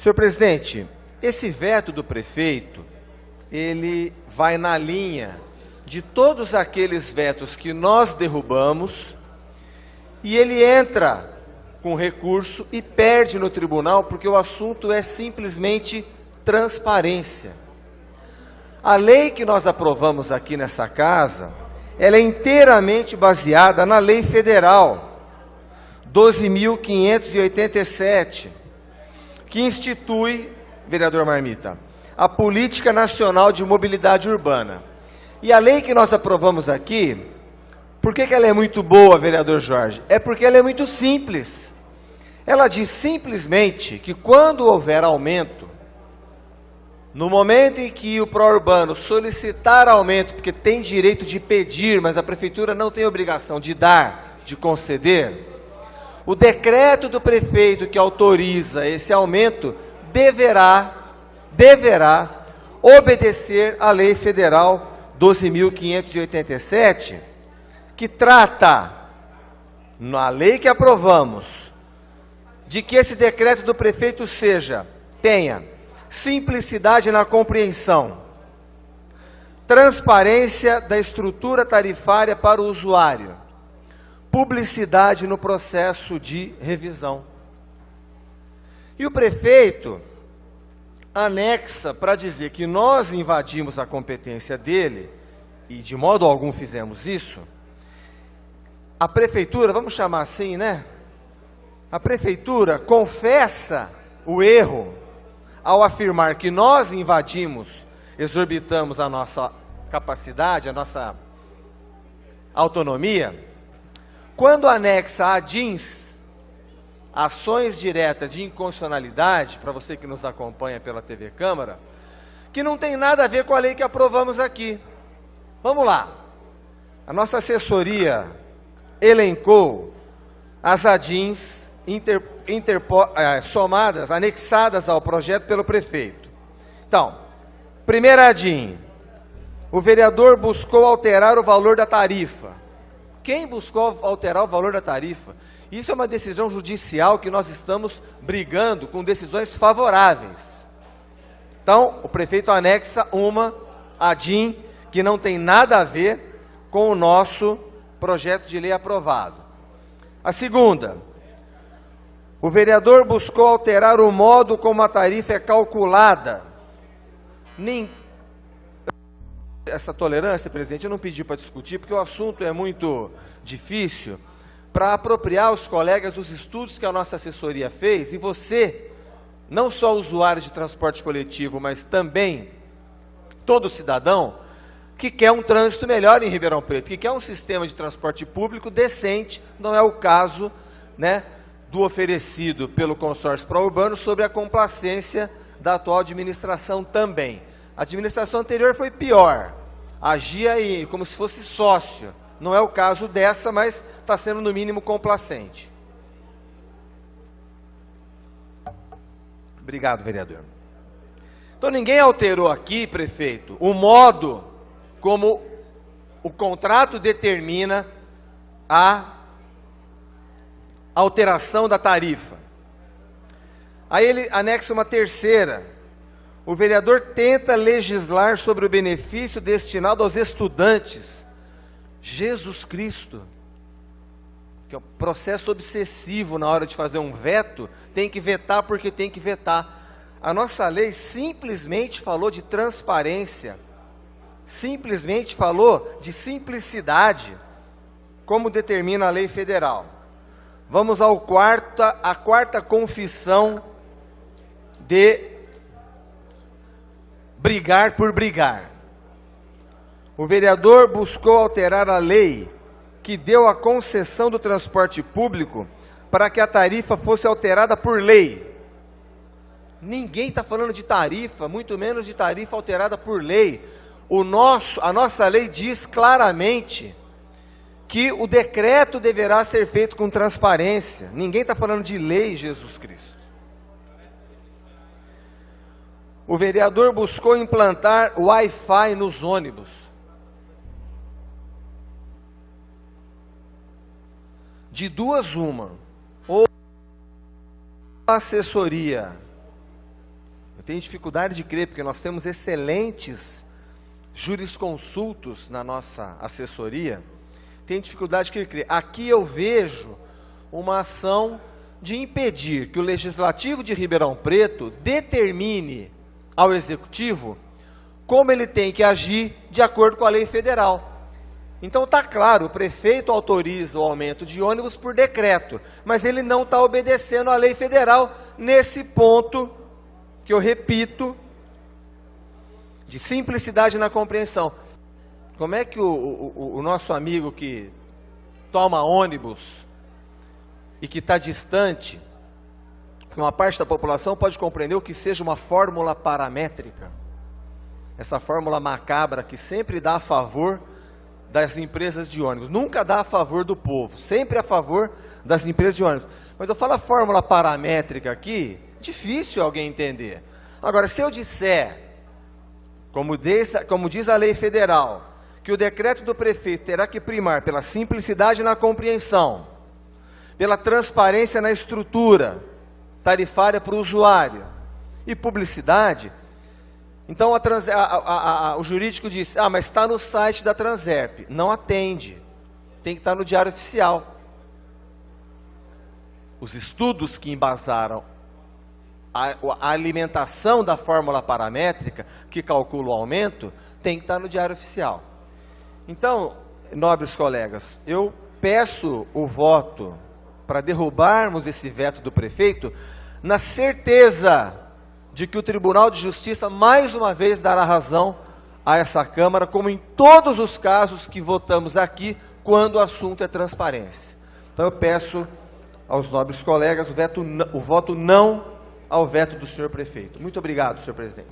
Senhor presidente, esse veto do prefeito, ele vai na linha de todos aqueles vetos que nós derrubamos, e ele entra com recurso e perde no tribunal, porque o assunto é simplesmente transparência. A lei que nós aprovamos aqui nessa casa, ela é inteiramente baseada na lei federal 12.587, que institui, vereador Marmita, a Política Nacional de Mobilidade Urbana. E a lei que nós aprovamos aqui, por que ela é muito boa, vereador Jorge? É porque ela é muito simples. Ela diz simplesmente que quando houver aumento, no momento em que o pró-urbano solicitar aumento, porque tem direito de pedir, mas a prefeitura não tem obrigação de dar, de conceder, o decreto do prefeito que autoriza esse aumento deverá obedecer à lei federal 12.587, que trata, na lei que aprovamos, de que esse decreto do prefeito tenha simplicidade na compreensão, transparência da estrutura tarifária para o usuário, publicidade no processo de revisão. E o prefeito anexa para dizer que nós invadimos a competência dele, e de modo algum fizemos isso. A prefeitura, vamos chamar assim, né? A prefeitura confessa o erro ao afirmar que nós invadimos, exorbitamos a nossa capacidade, a nossa autonomia, quando anexa a DINs, ações diretas de inconstitucionalidade, para você que nos acompanha pela TV Câmara, que não tem nada a ver com a lei que aprovamos aqui. Vamos lá. A nossa assessoria elencou as ADINs somadas, anexadas ao projeto pelo prefeito. Então, primeira ADIN, o vereador buscou alterar o valor da tarifa. Quem buscou alterar o valor da tarifa? Isso é uma decisão judicial que nós estamos brigando com decisões favoráveis. Então, o prefeito anexa uma ADIN que não tem nada a ver com o nosso projeto de lei aprovado. A segunda, o vereador buscou alterar o modo como a tarifa é calculada. Essa tolerância, presidente, eu não pedi para discutir, porque o assunto é muito difícil, para apropriar os colegas dos estudos que a nossa assessoria fez, e você, não só usuário de transporte coletivo, mas também todo cidadão que quer um trânsito melhor em Ribeirão Preto, que quer um sistema de transporte público decente, não é o caso, né, do oferecido pelo consórcio pró-urbano sobre a complacência da atual administração também. A administração anterior foi pior, agia aí como se fosse sócio. Não é o caso dessa, mas está sendo no mínimo complacente. Obrigado, vereador. Então ninguém alterou aqui, prefeito, o modo como o contrato determina a alteração da tarifa. Aí ele anexa uma terceira. O vereador tenta legislar sobre o benefício destinado aos estudantes. Jesus Cristo, que é um processo obsessivo na hora de fazer um veto, tem que vetar porque tem que vetar. A nossa lei simplesmente falou de transparência, simplesmente falou de simplicidade, como determina a lei federal. Vamos à quarta confissão de brigar por brigar. O vereador buscou alterar a lei que deu a concessão do transporte público para que a tarifa fosse alterada por lei. Ninguém está falando de tarifa, muito menos de tarifa alterada por lei. A nossa lei diz claramente que o decreto deverá ser feito com transparência. Ninguém está falando de lei, Jesus Cristo. O vereador buscou implantar Wi-Fi nos ônibus. De duas uma, ou a assessoria tenho dificuldade de crer, porque nós temos excelentes jurisconsultos na nossa assessoria. Tenho dificuldade de crer. Aqui eu vejo uma ação de impedir que o Legislativo de Ribeirão Preto determine ao Executivo como ele tem que agir de acordo com a lei federal. Então está claro, o prefeito autoriza o aumento de ônibus por decreto, mas ele não está obedecendo à lei federal nesse ponto, que eu repito, de simplicidade na compreensão. Como é que o nosso amigo que toma ônibus e que está distante, uma parte da população pode compreender o que seja uma fórmula paramétrica? Essa fórmula macabra que sempre dá a favor das empresas de ônibus, nunca dá a favor do povo, sempre a favor das empresas de ônibus. Mas eu falo a fórmula paramétrica aqui, difícil alguém entender. Agora, se eu disser, como diz a lei federal, que o decreto do prefeito terá que primar pela simplicidade na compreensão, pela transparência na estrutura tarifária para o usuário e publicidade, então o jurídico disse, mas está no site da Transerp. Não atende, tem que estar no Diário Oficial. Os estudos que embasaram a alimentação da fórmula paramétrica, que calcula o aumento, tem que estar no Diário Oficial. Então, nobres colegas, eu peço o voto para derrubarmos esse veto do prefeito, na certeza de que o Tribunal de Justiça, mais uma vez, dará razão a essa Câmara, como em todos os casos que votamos aqui, quando o assunto é transparência. Então eu peço aos nobres colegas o voto não ao veto do senhor prefeito. Muito obrigado, senhor presidente.